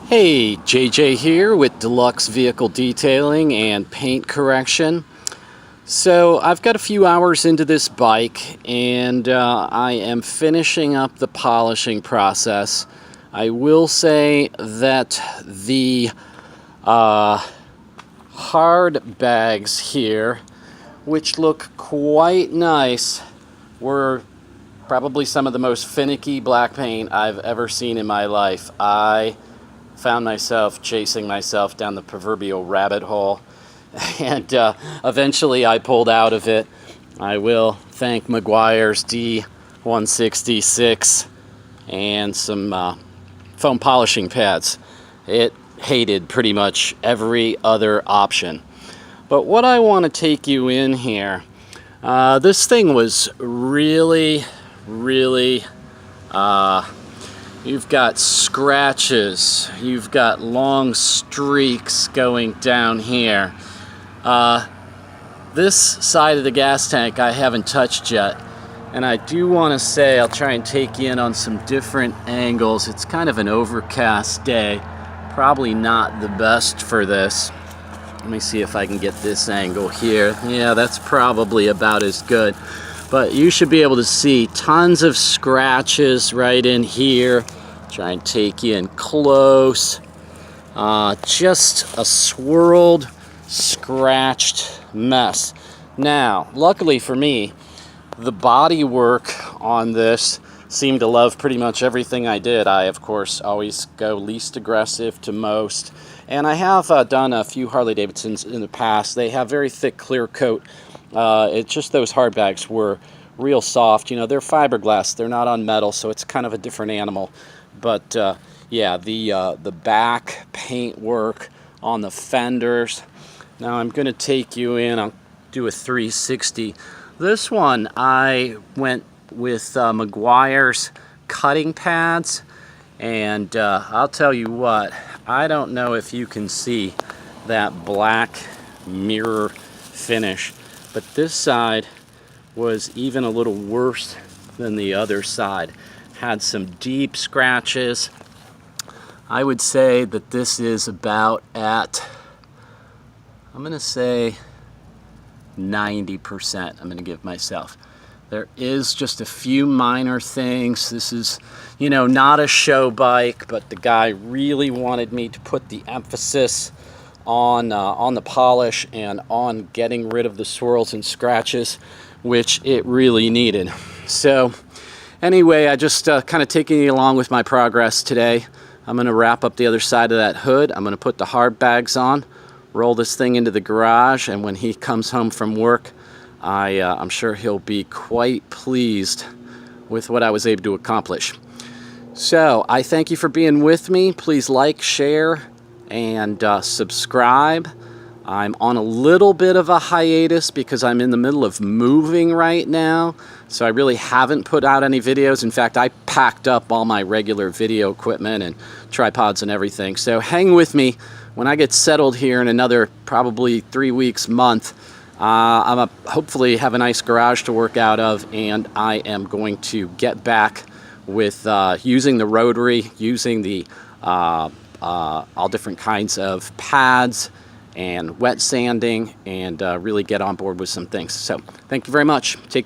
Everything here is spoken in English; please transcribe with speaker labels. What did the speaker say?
Speaker 1: Hey, JJ here with Deluxe Vehicle Detailing and Paint Correction. So I've got a few hours into this bike and I am finishing up the polishing process. I will say that the hard bags here, which look quite nice, were probably some of the most finicky black paint I've ever seen in my life. I found myself chasing myself down the proverbial rabbit hole, and eventually I pulled out of it. I will thank Meguiar's D166 and some foam polishing pads. It hated pretty much every other option. But what I want to take you in here, this thing was really you've got scratches, you've got long streaks going down here. This side of the gas tank I haven't touched yet, and I do want to say, I'll try and take you in on some different angles. It's kind of an overcast day, probably not the best for this. Let me see if I can get this angle here. Yeah, that's probably about as good. But you should be able to see tons of scratches right in here. Try and take you in close. Just a swirled, scratched mess. Now, luckily for me, the body work on this seemed to love pretty much everything I did. I, of course, always go least aggressive to most. And I have done a few Harley Davidsons in the past. They have very thick clear coat. It's just those hard bags were real soft. You know, they're fiberglass. They're not on metal, so it's kind of a different animal. But yeah, the back paint work on the fenders. Now I'm going to take you in. I'll do a 360. This one I went with Meguiar's cutting pads, and I'll tell you what, I don't know if you can see that black mirror finish, but this side was even a little worse than the other side. Had some deep scratches. I would say that this is about at, I'm going to say 90%. I'm going to give myself. There is just a few minor things. This is, you know, not a show bike, but the guy really wanted me to put the emphasis on the polish and on getting rid of the swirls and scratches, which it really needed. So anyway, I just kind of taking you along with my progress today. I'm going to wrap up the other side of that hood. I'm going to put the hard bags on, roll this thing into the garage, and when he comes home from work, I'm sure he'll be quite pleased with what I was able to accomplish. So I thank you for being with me. Please like, share, and subscribe. I'm on a little bit of a hiatus because I'm in the middle of moving right now, so I really haven't put out any videos. In fact, I packed up all my regular video equipment and tripods and everything. So hang with me. When I get settled here in another probably 3 weeks, month, I'm hopefully have a nice garage to work out of, and I am going to get back with using the rotary, using the all different kinds of pads and wet sanding, and really get on board with some things. So thank you very much. Take care.